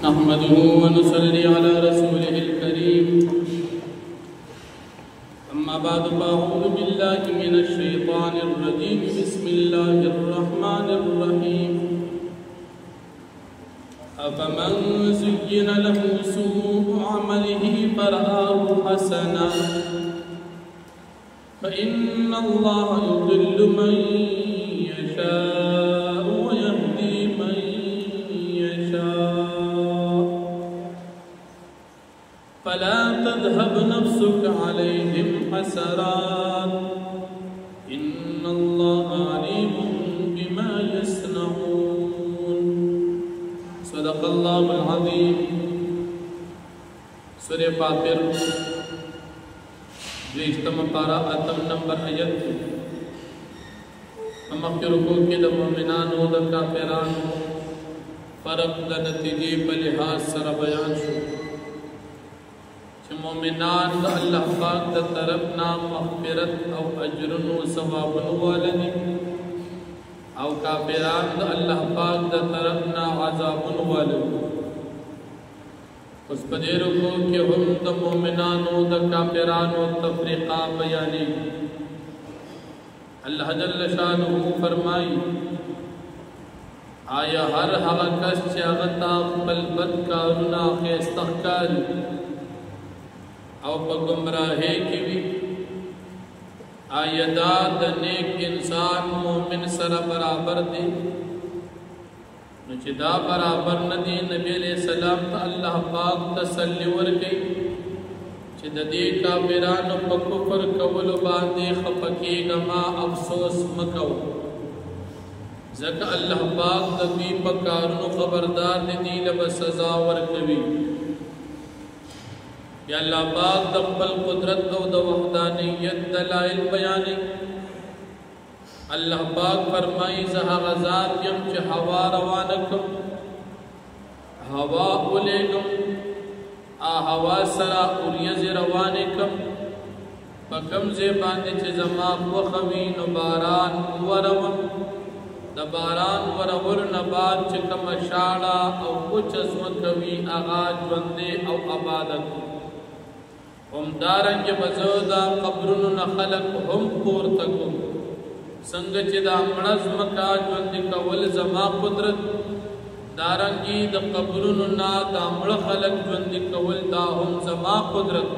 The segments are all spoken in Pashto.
نحمده ونصلي على رسوله الكريم أما بعد فأعوذ بالله من الشيطان الرجيم بسم الله الرحمن الرحيم أفمن زين له سوء عمله فرآه حسنا فإن الله يضل من يشاء ويهدي من يشاء فلا تذهب نفسك عليهم حسرات إن الله عليم بما يصنعون صدق الله العظيم سورة فاطر دویشتم پارا اتم نمبر آیت مخکې رکوع کې د مؤمنانو د کافرانو فرق د نتیجې په لحاظ سره بیان شو چې مؤمنان د الله پاک د طرف نه مغفرت او اجرونو ثوابونو والدي او کافران د الله پاک د طرف نه عذابونو والدي اس پدې رکوع کې هم د مؤمنانو د کافرانو تفریقه بیانې الله جل شانه فرمایي آیا هر هغه کس چې هغه تا خپل بد کارونه ښایسته ښکاري او په ګمراهۍ کې وي آیا دا د نیک انسان مؤمن سره برابر دی نو چې دا برابر نه دی نبی علیہ السلام ته الله پاک تسلی ورکړي چې د دې کافرانو په کفر کولو باندې خفه کېږه ما افسوس مه کوه ځکه الله پاک د دوی په کارونو خبردار دی دوی له به سزا ورکوي بیا الله پاک د خپل قدرت او د وحدانیت دلایل بیانوي اللہ پاک فرمائی زہا غزات یم چه ہوا روانکم ہوا اولیگم ہوا سرا اولیز روانکم پکم زیباندی چه زمان وخوین و باران ورون دا باران ورور نباد چه کم شاڑا او کچھ ازمکوی آغاز وندے او عبادت ہم دارنگ بزودا قبرن نخلق ہم پورتکم څنګه چې دا مړز مکا ژوند کول زما قدرت دارنګي د قبرونو نا دا مړ خلق ژوند کول دا هم زما قدرت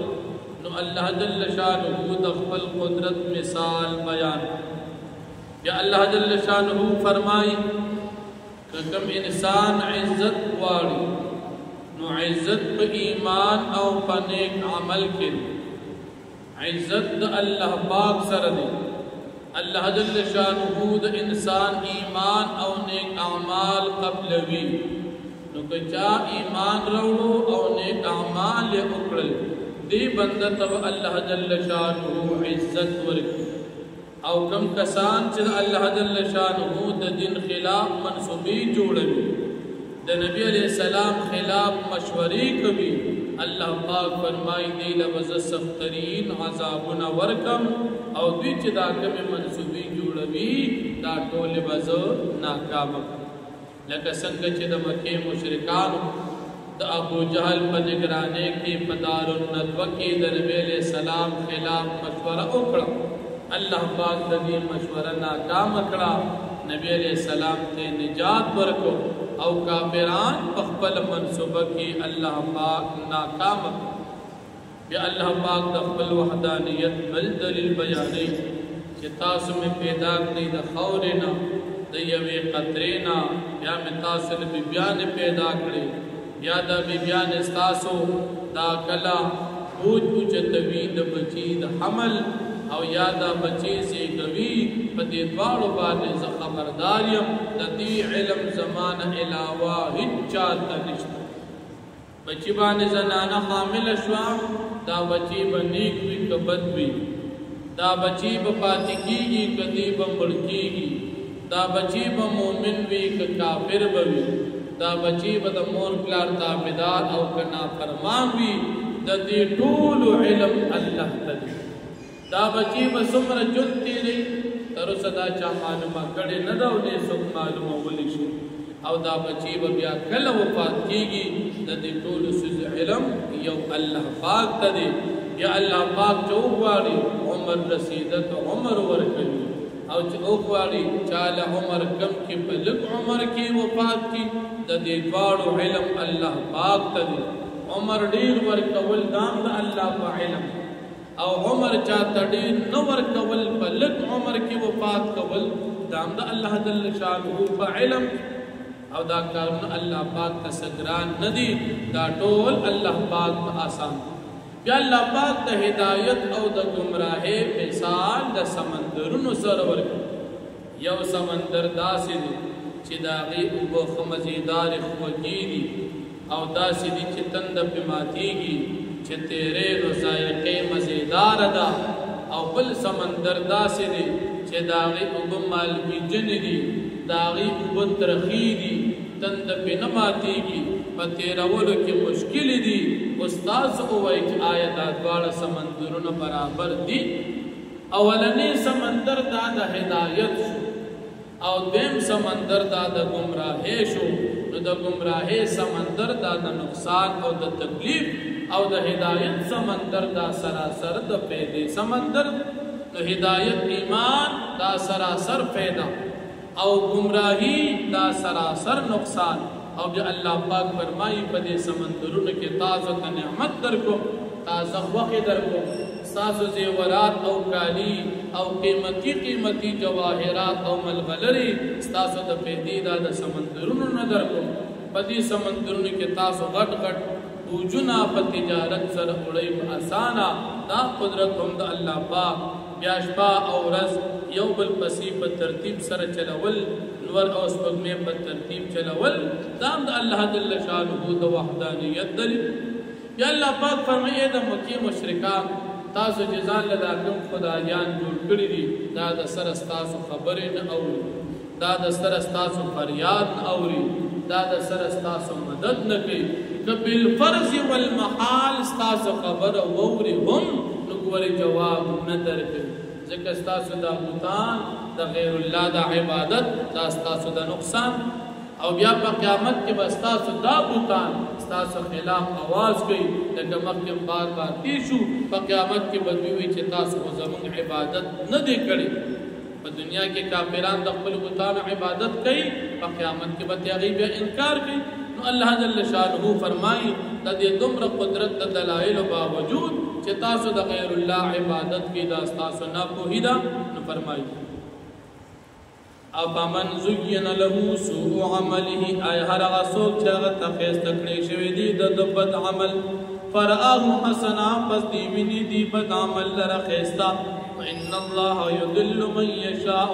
نو الله جل شانه د خپل قدرت مثال بیان یا الله جل شانه فرمای کوم انسان عزت واړي نو عزت په ایمان او په نیک عمل کې عزت د الله پاک سره دی اللہ جل شانہ د انسان ایمان او نیک اعمال قبلوی نو کچا ایمان روڑو او نیک اعمال اکڑل دی بندت و اللہ جل شانہ عزت ورک او کم کسان چید اللہ جل شانہ د دین خلاف منصوبی جوڑوی د نبی علیہ السلام خلاف مشوری کبھی اللہ پاک فرمائی دی لبز سخترین عذابنا ورکم او دوی چې دا کومې منصوبې جوړوي دا ټول بزو ناکام لکه څنګه چې د مکې مشرکانو د ابو جهل په نگرانۍ کې په دارالندوه کې د نبی علیہ السلام خلاف مشوره وکړه الله پاک د دې مشوره ناکام کړه نبی علیہ السلام ته نجات ورکو او کافران په خپل منصوبه کې الله پاک ناکام یا اللہ پاک د خپل وحدانیت بل دلیل بیانې چې تاسو مې پیدا کړی د خاورې نه د یوې قطرې نه یا مې تاسو له بیبیانې پیدا کړی یا د بیبیانې ستاسو دا کله بوج اوچتوي د بچي د حمل او یا دا بچي زیږوي په دې دواړو باندې زه خبردار یم د دې علم زمانه علاوه هیڅ چاته نشته بچی باندې زنانه حامل شوا دا بچی به نیک وي که بد وي دا بچی به پاتې کېږي که دی به مړ کېږي دا بچی به مؤمن وي که کافر به وي دا بچی به د مور پلار تابعدار او که نافرمان وي د دې ټولو علم الله ته دی دا بچی به څومره ژوند تېروي تر اوسه دا چا معلومه کړې نه ده او نه څوک معلومولی شي او دا بچی به بیا کله وفات کیږي د دې ټولو څیزو علم یو الله پاک ته دی یا الله پاک چې وغواړي عمر رسیدت عمر ورکوي او چې وغواړي چاله عمر کم کې په لږ عمر کې وفات کی د دې دواړو علم الله پاک ته دی عمر ډیر ورکول دام د الله په علم او عمر چاته ډیر نه ورکول په لږ عمر کې وفات کول دام د الله جل شانه په علم او دا کارونه الله پاک ته سګران ندي دا ټول الله پاک ته آسان بیا الله پاک د هدایت او د گمراهۍ مثال د سمندرونو سره ورکړي یو سمندر داسې دی چې د هغې اوبه ښه مزیدارې خوږې دي او داسې دي چې تنده پرې ماتېږي چې تیرې نو ذایقې مزیداره ده او بل سمندر داسې دی چې د هغې اوبه مالګینې دي د هغې اوبه ترخې دي تنده پرې نه ماتېږي په تیرولو کې مشکلې دي استاد ووایي چې آیا دا دواړه سمندرونه برابر دي اولنی سمندر دا د هدایت شو او دویم سمندر دا د گمراهۍ شو نو د گمراهۍ سمندر دا د نقصان او د تکلیف او د هدایت سمندر دا سراسر د فایدې سمندر نو هدایت ایمان دا سراسر فایده او گمراهی دا سراسر نقصان او جو اللہ پاک فرمائی پدے سمندرون کے تازہ نعمت در کو تازہ وقت در کو ساز و زیورات او کالی او قیمتی جواہرات او ملغلری ستاسو دا پیدی دا سمندرون در کو پدی سمندرون کے تازہ غٹ غٹ بوجنا پا تجارت سر اڑائی آسانا دا قدرت ہم دا اللہ پاک بیاشپا او رز یو بل پسی په ترتیب سره چلول نور او سپګمې په ترتیب چلول دام د الله جل شانه د وحدانیت دلیل یا الله پاک فرمایي د مکی مشرکان تاسو جزان لدا کوم خدایان جوړ کړی دي دا د سر استاسو خبرې نه اوري دا د سر استاسو فریاد نه اوري دا د سر استاسو مدد نه کوي کبل فرض والمحال استاسو خبر اوري هم نګوري جواب نه درکوي ذکر ستاسو دا بوتان دا غیر اللہ دا عبادت دا ستاسو دا نقصان او بیا پا قیامت کے با ستاسو دا بوتان ستاسو خلاف آواز گئی لکہ مخیم بار بار تیشو پا قیامت کے بدوی چھ تاسو زمان عبادت نہ دے کری پا دنیا کے کافران دا قبل بوتان عبادت کئی پا قیامت کے بات یاغی بیا انکار کئی نو اللہ جل شانہو فرمائی دا دے دمر قدرت دا دلائل باوجود چې تاسو د غیر الله عبادت کې دا تاسو نه پوهیدا نو فرمایي افمن زین له سوء عمله ای هر هغه څوک چې هغه تخیسته کړی شوی دی د بد عمل فرآه حسنا پس دی ویني دی بد عمل لره خیستا ان الله یضل من یشاء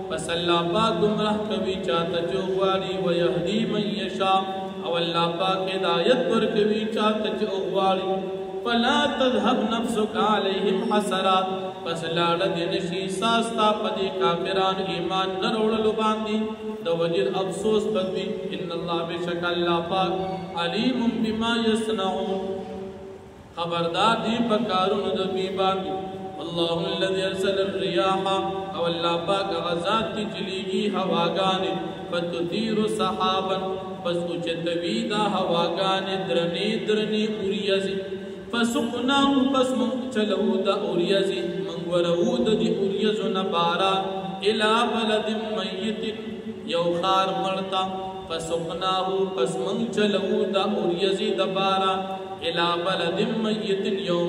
پس الله پاک گمراه کوي چاته چې غواړي و يهدي من یشاء او الله پاک هدایت ورکوي چاته چې غواړي فلا تذهب نفسك عليهم حسرات پس لاړه دې نشي ساستا پدې کافران ایمان نه وروړلو باندې د وجر افسوس بدوي ان الله بشک الله پاک علیم بما يصنعون خبردار دی په کارونو د دوی باندې الله الذي ارسل الرياح او الله پاک غزات تی چلیږي هواګانې فتثير سحابا پس اوچتوي دا هواګانې درنې اوریځي فسقناه پس من چلو دا اوریزی من ورو دا دی اوریزو نبارا الى بلد میت یو خار مرتا فسقناه پس من چلو دا اوریزی دبارا الى بلد میت یو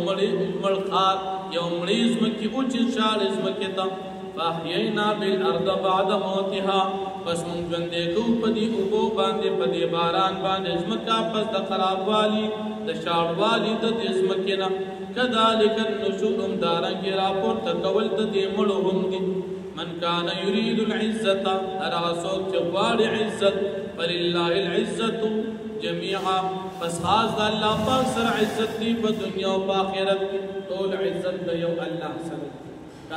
مرخار یو مریزمکی اوچی شارزمکی تا فاحیینا بالارض بعد موتها پس من جوندے کو پدی اوبو باندے پدی باران باندے ازمکا پس دا خراب والی دا شاڑ والی دا ازمکینا کذالک النشوء دارنگی راپور تکول دا دی مڑو ہم دی من کان یرید العزت اراسوک چوار عزت فللہ العزت جميعا پس خاص دا اللہ پاک سر عزت دی پا دنیا و باخرت طول عزت دا یو اللہ سر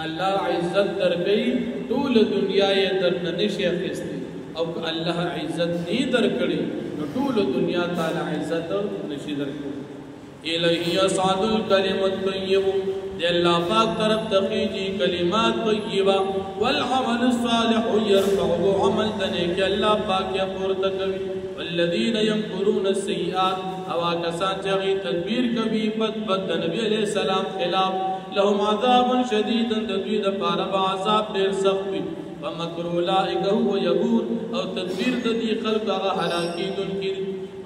اللہ عزت در گئی طول دنیا یہ در ننشی اخستی او اللہ عزت نی در کری طول دنیا تعالی عزت نشی در کری الہی اصعد الکلم الطیب دی اللہ پاک طرف تخیجی کلمات طیبہ والعمل الصالح یرفعه عمل دنے اللہ پاک یا پورتکوی والذین يمکرون السیئات او آکسان چاگی تدبیر کبھی بد نبی علیہ السلام خلاف لهم عذاب شدید تدبیر پارب عذاب دیر سخت ومکر اولئک هو یبور او تدبیر دی خلق آغا حلاکی دن کی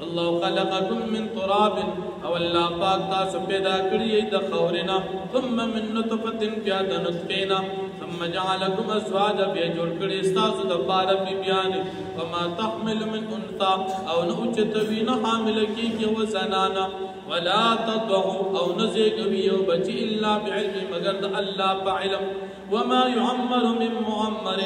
اللہ خلقکم من تراب او اللہ پاک تاسو پیدا کری دا خورنا ثم من نطفت پیاد نطفینا ثم جعلکم ازواجا بیا جوڑ کری استاسو دا پارا بی بیانی وما تحمل من انتا او نوچتوی نحامل کی وزنانا ولا تضعو او نزیگوی او بچی اللہ بعلم مگر دا اللہ بعلم وما يعمر من معمر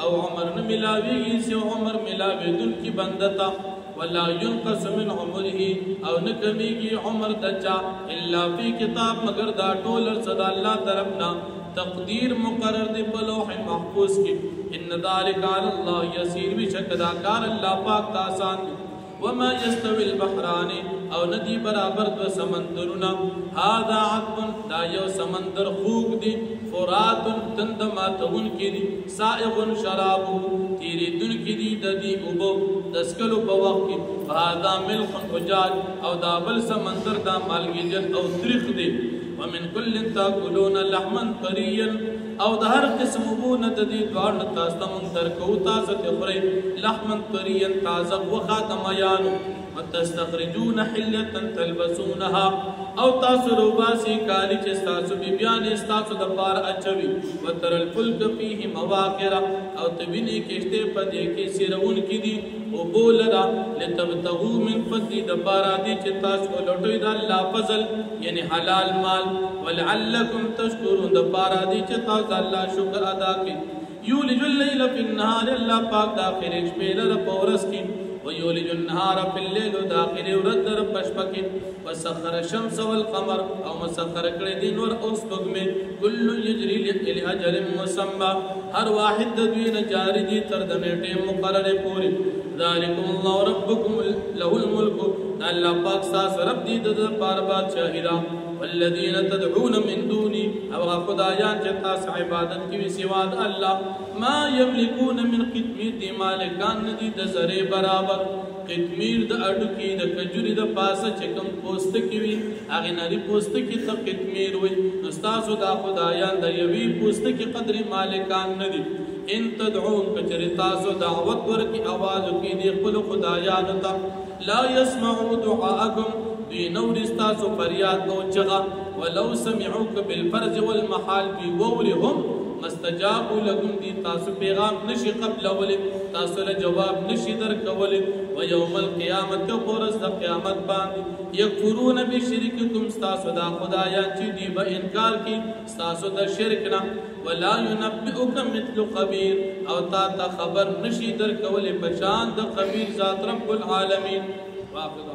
او عمر ملاوی سی عمر ملاوی دن کی بندتا ولا ينقص من عمره او نکمیگی عمر دچا الا فی کتاب مگر دا ٹولر صدا اللہ طرفنا تقدیر مقرر دی بلوح محفوظ کی ان ذالک علی اللہ یسیر بشک دا کار اللہ پاک تاسان دی وما يستوي البحران او ندی برابر دو سمندرنا هذا عذب دا یو سمندر خوک دی فرات تندماتون کی دی سائغ شرابو تیری دن کی دی ددی ابو دسکلو بوق کی هذا ملح حجاج او دا بل سمندر دا مالگی جن او ترخ دی ومن کل تاکلون لحما طریا او دا ہر قسم ابون ددی دوار نتاستا منتر کو تاست اخری لحما طریا تازق وخاتم آیانو وتستخرجون حلیتا تلبسونها او تاسو روباسی کالی چستاسو بیبیان استاسو دپار اچوی وتر الفلک فیه مواقر او تبینی کشتے پدے کی سرون کی دی او بولرا لتبتغو من فضلی دپارا دی چتاسو لٹوی دا اللہ فضل یعنی حلال مال ولعلکم تشکرون دپارا دی چتاسو اللہ شکر ادا کی یولج اللیل فی النهار اللہ پاک داخل اکشپیل رپورس کی ويولج النهار في الليل داخل ورد رب شپکی وسخر الشمس والقمر او مسخر کړي دي نور اوس بګمه كل يجري لاجل مسمى هر واحد دوی نه جاری دي تر د نیټه مقرره پوری ذالکم الله ربکم له الملك الله پاک ساس رب دي د پار بادشاہی را والذین تدعون من دونی او خدایان چتا عبادت کی سوا الله ما یملکون من قطمیر دی مالکان ندی د زره برابر قطمیر د اډو کی د کجوری د پاسه چکم پوست کی وی اغه نری پوست کی ته قطمیر وی استاسو دا خدایان د یوی پوست کی قدر مالکان ندی ان تدعون کچریتاسو دعوت ور کی आवाज کی دی خپل خدایان ته لا يسمعوا دعاءکم دی نور استاسو فریاد کو چغا ولو سمعوک بالفرج والمحال بی وولهم مستجابو لکم دی تاسو پیغام نشی قبل اولی تاسو جواب نشی در کولی و یوم القیامت کو پورس دا قیامت باندی یکفرون بشرککم ستاسو دا خدایان چی دی با انکار کی ستاسو دا شرکنا ولا ينبئک مثل خبیر او تا خبر نشی در کولی پشان دا خبیر ذات رب العالمین واقع